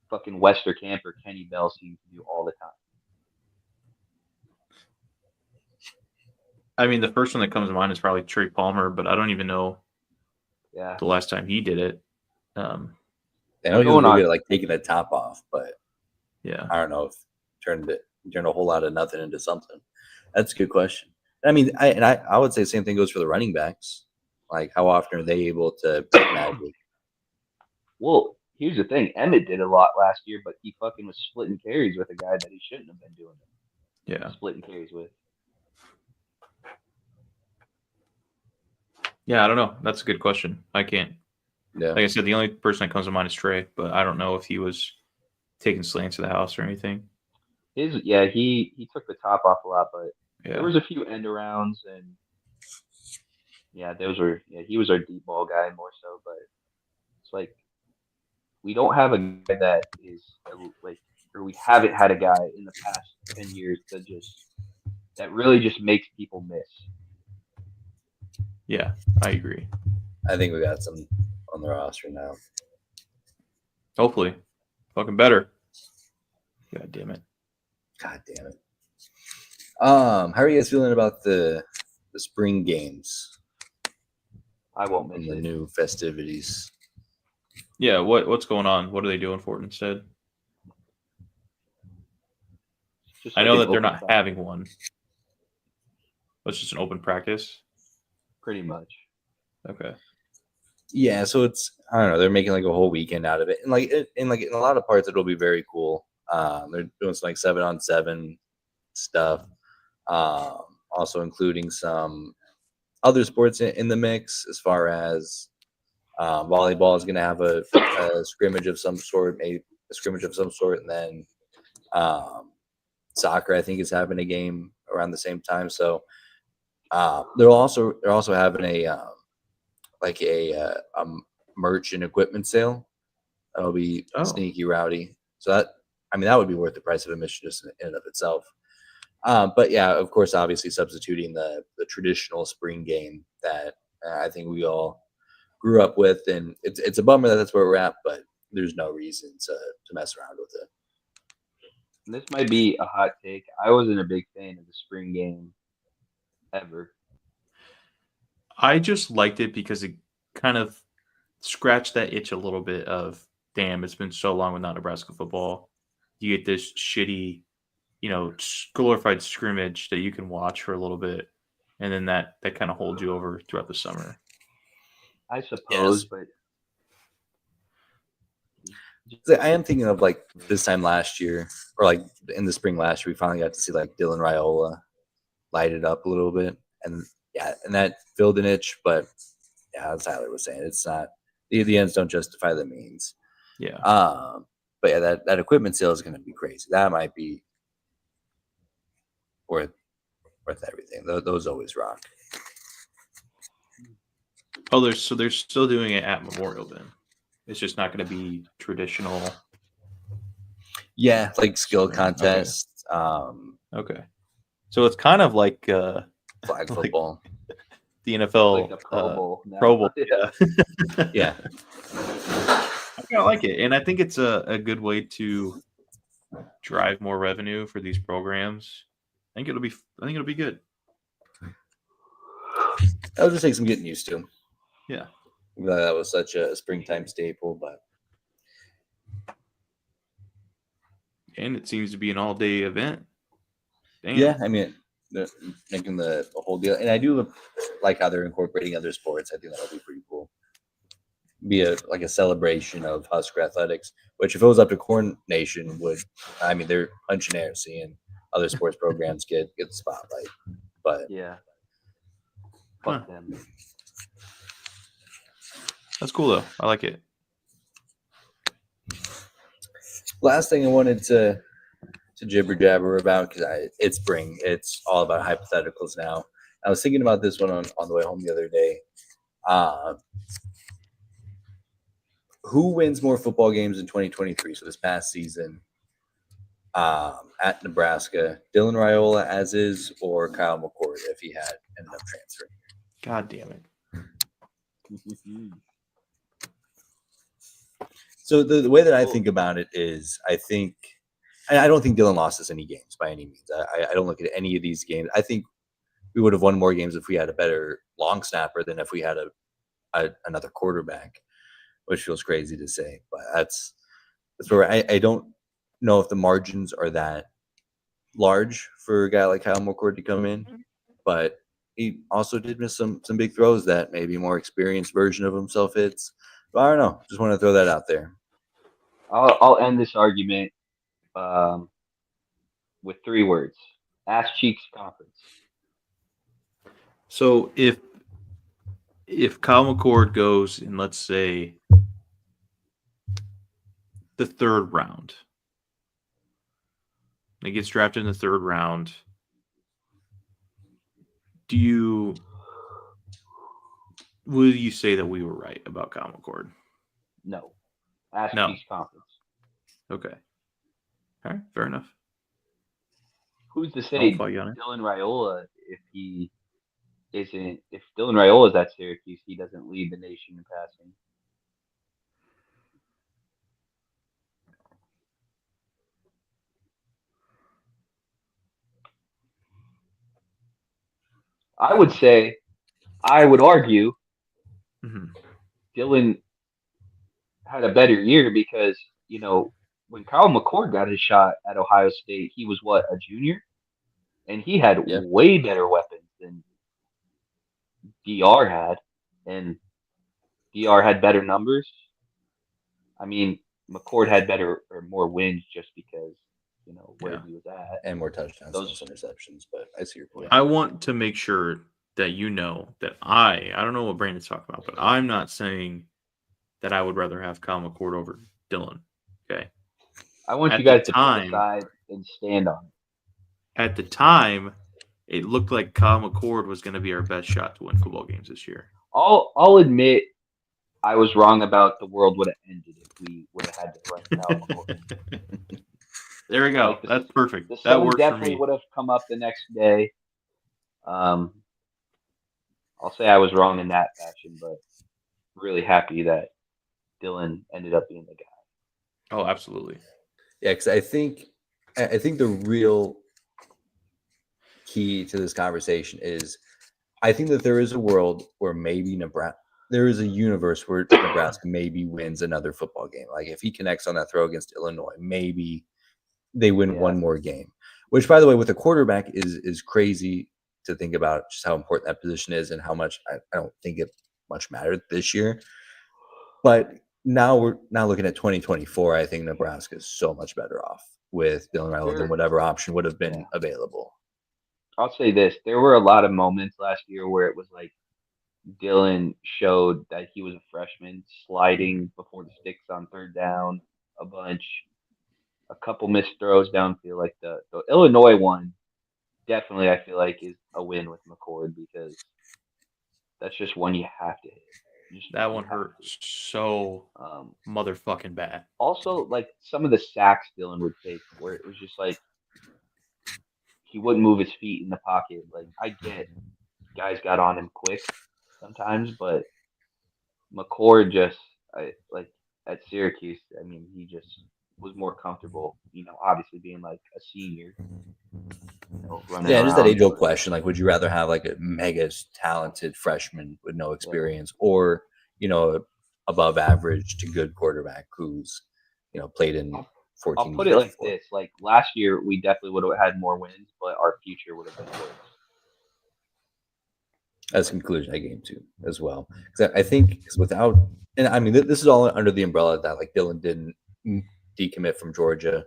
fucking Westerkamp or Kenny Bell seem to do all the time? I mean, the first one that comes to mind is probably Trey Palmer, but I don't even know Yeah, the last time he did it. I know he was really good at like taking the top off, but yeah, I don't know if turned a whole lot of nothing into something. That's a good question. I mean, I would say the same thing goes for the running backs. Like, how often are they able to make magic? Well, here's the thing: Emmett did a lot last year, but he fucking was splitting carries with a guy that he shouldn't have been doing it. Yeah. Splitting carries with. Yeah, I don't know. That's a good question. I can't. Yeah. Like I said, the only person that comes to mind is Trey, but I don't know if he was taking slants to the house or anything. He took the top off a lot, but Yeah. there was a few end arounds, and he was our deep ball guy more so, but it's like we don't have a guy that is like, or we haven't had a guy in the past 10 years that really just makes people miss. Yeah, I agree. I think we got some on the roster now. Hopefully. Fucking better. God damn it. How are you guys feeling about the spring games I won't miss and the it. new festivities? Yeah, what's going on? What are they doing for it instead? Just I like know an that they're open not practice, having one. It's just an open practice. pretty much. Okay. Yeah, so it's, I don't know, they're making like a whole weekend out of it, and like in a lot of parts it'll be very cool. They're doing some like 7-on-7 stuff, also including some other sports in the mix, as far as volleyball is going to have a scrimmage of some sort, and then soccer, I think, is having a game around the same time. So they're also having a merch and equipment sale. That'll be sneaky rowdy. So that would be worth the price of admission just in and of itself. But yeah, of course, obviously substituting the traditional spring game that I think we all grew up with, and it's a bummer that that's where we're at, but there's no reason to mess around with it. And this might be a hot take. I wasn't a big fan of the spring game ever. I just liked it because it kind of scratched that itch a little bit of, damn, it's been so long without Nebraska football. You get this shitty, glorified scrimmage that you can watch for a little bit, and then that kind of holds you over throughout the summer. I suppose, Yes. but I am thinking of like this time last year, or like in the spring last year, we finally got to see like Dylan Raiola light it up a little bit. And and that filled an itch. But yeah, as Tyler was saying, it's not the ends don't justify the means. Yeah. But yeah, that equipment sale is going to be crazy. That might be worth everything. Those always rock. Oh, they're still doing it at Memorial then. It's just not going to be traditional. Yeah, like skill Okay. contests, Okay. So it's kind of like flag like football. the NFL Like the Pro Bowl. now. Pro Bowl. Yeah. Yeah. I kind of like it. And I think it's a good way to drive more revenue for these programs. I think it'll be good. That'll just take some getting used to. Yeah. That was such a springtime staple, but And it seems to be an all-day event. Damn. yeah, I mean, they're making the whole deal. And I do like how they're incorporating other sports. I think that'll be pretty cool. Be a celebration of Husker athletics, which if it was up to Corn Nation they're punching air seeing other sports programs get the spotlight. But Yeah. Huh. Fuck them. That's cool though. I like it. last thing I wanted to jibber jabber about, because it's spring, it's all about hypotheticals now. I was thinking about this one on the way home the other day. Who wins more football games in 2023? So this past season, at Nebraska, Dylan Raiola as is, or Kyle McCord if he had ended up transferring? God damn it. So the way that I think about it is, I don't think Dylan lost us any games by any means. I don't look at any of these games. I think we would have won more games if we had a better long snapper than if we had another quarterback, which feels crazy to say, but that's where I don't know if the margins are that large for a guy like Kyle McCord to come in, but he also did miss some big throws that maybe a more experienced version of himself hits. But I don't know. Just want to throw that out there. I'll end this argument with 3 words: Ass Cheeks Conference. So if Kyle McCord goes in, let's say, the 3rd round, he gets drafted in the 3rd round, will you say that we were right about Kyle McCord? No. Ass No. Cheeks Conference. Okay. All right. Fair enough. Who's to say Don't fight on it. Dylan Raiola, if Dylan Raiola is at Syracuse, he doesn't lead the nation in passing? I would argue Mhm. Dylan had a better year because, when Kyle McCord got his shot at Ohio State, he was a junior? And he had Yeah. way better weapons than DR had. And DR had better numbers. I mean, McCord had better or more wins just because, where Yeah. he was at. And more touchdowns, Those- less interceptions, but I see your point. I want to make sure that you know that I don't know what Brandon's talking about, but I'm not saying that I would rather have Kyle McCord over Dylan. Okay. I want At you guys the to put time- aside and stand on it. At the time, it looked like Kyle McCord was going to be our best shot to win football games this year. I'll admit I was wrong about the world would have ended if we would have had to run Kyle McCord. There we go. Like, That's perfect. The That sun works for definitely me. would have come up the next day. I'll say I was wrong in that fashion, but really happy that Dylan ended up being the guy. Oh, absolutely. Yeah, because I think the real key to this conversation is, I think that there is a world where maybe there is a universe where Nebraska maybe wins another football game. Like if he connects on that throw against Illinois, maybe they win one more game. Which, by the way, with a quarterback is crazy to think about, just how important that position is and how much I don't think it much mattered this year. But now we're looking at 2024. I think Nebraska is so much better off with Dylan Raiola than whatever option would have been available. I'll say this: there were a lot of moments last year where it was like Dylan showed that he was a freshman, sliding before the sticks on third down a bunch, a couple missed throws downfield. Like the Illinois one, definitely I feel like is a win with McCord because that's just one you have to hit. That one hurt so Um, motherfucking bad. also, like some of the sacks Dylan would take, where it was just like he wouldn't move his feet in the pocket. Like I get guys got on him quick sometimes, but McCord just like at Syracuse. I mean, he just was more comfortable. Obviously being like a senior, running Yeah, just that around. age old question. Like, would you rather have like a mega talented freshman with no experience, or above average to good quarterback who's played in 14 I'll put it years like before? this: like last year, we definitely would have had more wins, but our future would have been worse. As a conclusion, I game too as well. Because I think without, and I mean, this is all under the umbrella that like Dylan didn't decommit from Georgia.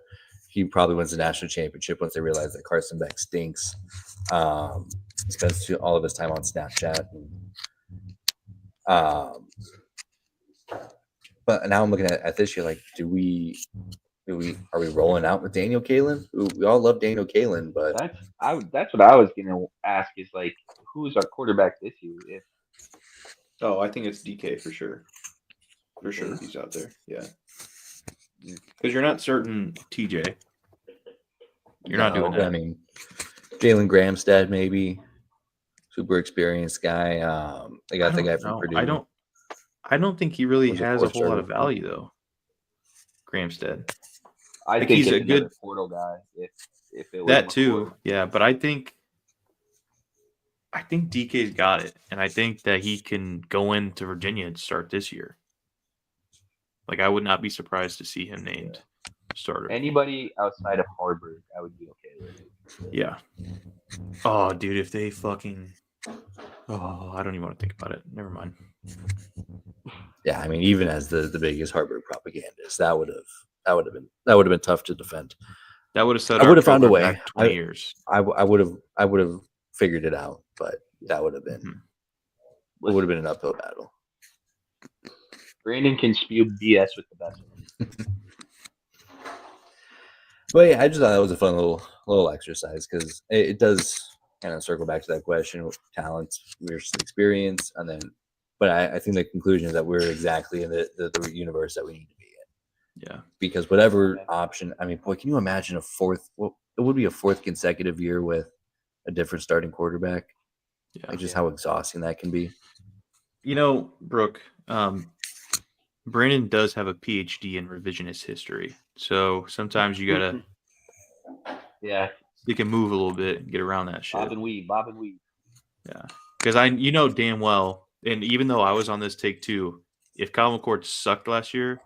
He probably wins the national championship once they realize that Carson Beck stinks. He spends all of his time on Snapchat. But now I'm looking at this year, like, are we rolling out with Daniel Kalen? We all love Daniel Kalen, but That's what I was gonna ask is like, who's our quarterback this year? Oh, I think it's DK for sure. For sure, he's out there. Yeah, because you're not certain TJ. You're not doing that. I mean, Jalen Gramstad maybe, super experienced guy. They got the guy from Purdue. I don't think he really Was a has a whole four-star lot of recruit. value though. Gramstead. I Like, think he's it's a another good portal guy. If it was that McCord. too. Yeah, but I think DK's got it, and I think that he can go into Virginia and start this year. Like, I would not be surprised to see him named starter. Anybody outside of Harvard, I would be okay with. Yeah. Oh, dude, if they fucking. Oh, I don't even want to think about it. Never mind. Yeah, I mean, even as the biggest Harvard propagandist, that would have been tough to defend. That would have set. I would have found a way. Back 20 years. I would have figured it out, but that would have been it would have been an uphill battle. Brandon can spew BS with the best. But yeah, I just thought that was a fun little exercise because it does kind of circle back to that question of talent versus experience, and then. But I think the conclusion is that we're exactly in the universe that we need to be in. Yeah. Because whatever option, I mean, boy, can you imagine it would be a fourth consecutive year with a different starting quarterback? Yeah. Like just how exhausting that can be. Brooke, Brandon does have a PhD in revisionist history. So sometimes you got to you can move a little bit and get around that shit. Bob and weave. Yeah. Because damn well, and even though I was on this take too, if Kyle McCord sucked last year,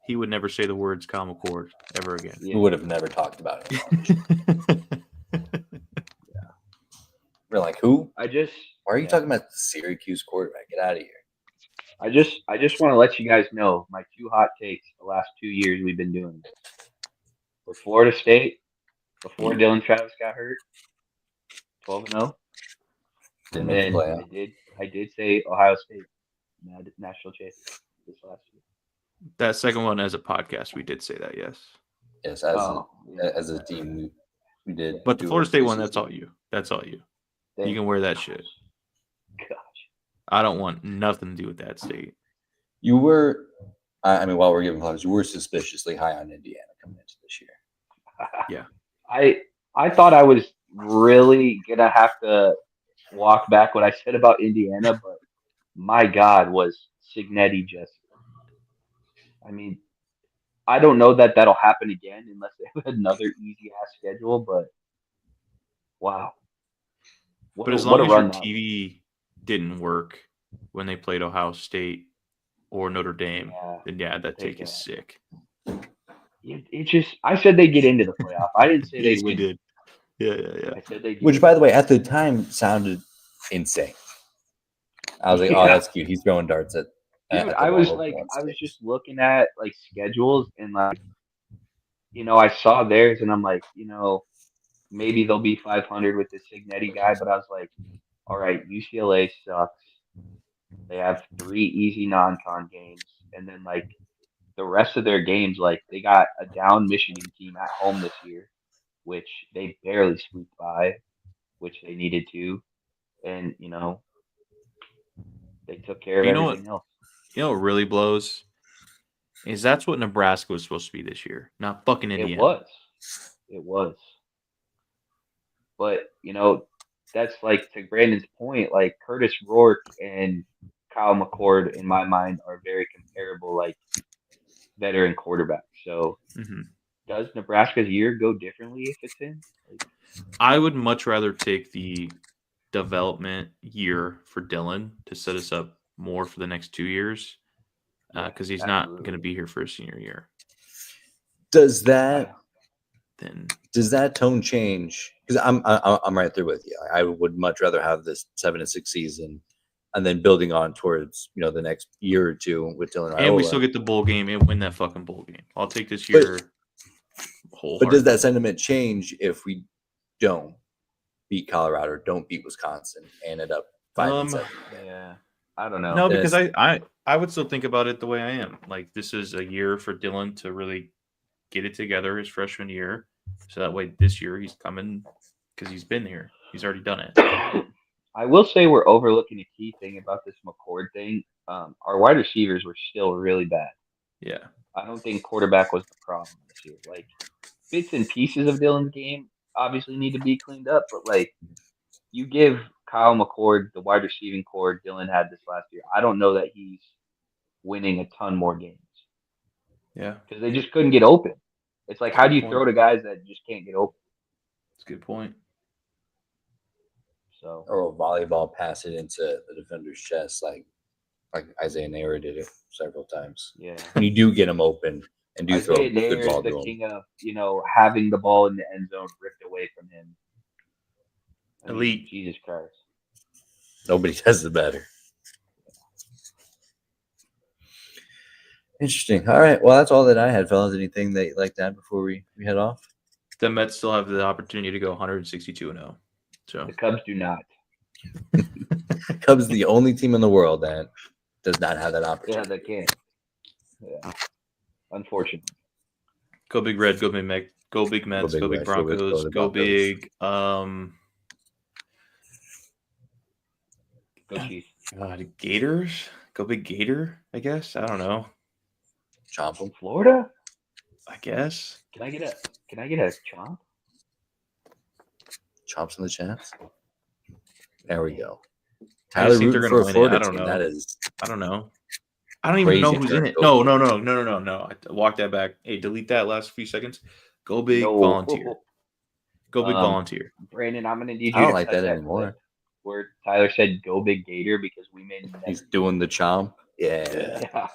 he would never say the words Kyle McCord ever again. Yeah. We would have never talked about it. We're like, who? Why are you talking about the Syracuse quarterback? Get out of here. I just want to let you guys know my two hot takes the last 2 years we've been doing this. For Florida State, before Dylan Travis got hurt, 12-0. And then I did say Ohio State national champion this last year. That second one as a podcast, we did say that, yes. Yes, as a team, we did. But the Florida State one, that's all you. That's all you. You can wear that shit. Gosh. I don't want nothing to do with that state. You were, I mean, while we're giving clubs, you were suspiciously high on Indiana coming into this year. Yeah. I thought I was really gonna have to walk back what I said about Indiana, but my God, was Cignetti just? I mean, I don't know that that'll happen again unless they have another easy ass schedule. But wow, but as long as your TV didn't work when they played Ohio State or Notre Dame, then that take is sick. It just, I said they'd get into the playoff. I didn't say they'd win. Did. Yeah. I said they'd Which, by the way, at the time sounded insane. I was like, oh, that's cute. He's throwing darts at. Dude, I was just looking at like schedules and like, I saw theirs and I'm like, maybe they'll be 500 with the Signetti guy, but I was like, all right, UCLA sucks. They have 3 easy non-con games, and then like the rest of their games, like they got a down Michigan team at home this year, which they barely squeaked by, which they needed to, and they took care But of you know what? everything else. You know what really blows is that's what Nebraska was supposed to be this year, not fucking Indiana. It was, but that's like to Brandon's point, like Curtis Rourke and Kyle McCord, in my mind, are very comparable, like veteran quarterbacks. So hmm does Nebraska's year go differently if it's in? Like, I would much rather take the development year for Dylan to set us up more for the next 2 years because he's not absolutely. going to be here for his senior year. Does that Then tone change? Because I'm right there with you. I would much rather have this 7-6 season, and then building on towards the next year or two with Dylan. and we Raiola. still get the bowl game and win that fucking bowl game. I'll take this year wholeheartedly. But does that sentiment change if we don't beat Colorado or don't beat Wisconsin and end up 5-7? Yeah, I don't know. No, Then because I would still think about it the way I am. Like this is a year for Dylan to really get it together his freshman year, so that way this year he's coming because he's been here. He's already done it. I will say we're overlooking a key thing about this McCord thing. Our wide receivers were still really bad. Yeah. I don't think quarterback was the problem this year. Like bits and pieces of Dylan's game obviously need to be cleaned up, but like you give Kyle McCord the wide receiving core Dylan had this last year. I don't know that he's winning a ton more games Yeah. because they just couldn't get open. It's like, That's a how good do you point. throw to guys that just can't get open? That's a good point. So Or a volleyball pass it into the defender's chest, like Isaiah Naylor did it several times. yeah, When you do get them open and do throw Isaiah a Naylor good is ball the to him, king of having the ball in the end zone ripped away from him. I mean, Elite. Jesus Christ. nobody does it better. Interesting. All right. Well, that's all that I had, fellas. Anything that you'd like to add before we head off? The Mets still have the opportunity to go 162-0. So The Cubs do not. Cubs the only team in the world that does not have that Yeah, opportunity. they can't. Yeah. Unfortunately. go big red, go big Mets, go big Mets, big go big Reds, go big- Broncos, go go Broncos. big Go Chiefs. Gators, go big Gator. I guess I don't know. Chomp 'em. Florida? I guess Can I get a chomp? Chomps in the chance. There we go. I Tyler just think they're rooting gonna for a win it. Florida I don't team. know. That is I don't know. I don't even know Crazy who's in turn. it. Go No. I walk that back. Hey, delete that last few seconds. Go big No. volunteer. Go big volunteer. Brandon, I'm gonna need I you don't to like cut that that anymore. clip where Tyler said "Go Big Gator" because we may never. He's doing the chomp. Yeah. Yeah, that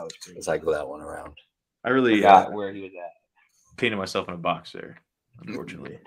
was crazy. Let's cycle that one around. I really Forgot where he was at. painted myself in a box there, unfortunately.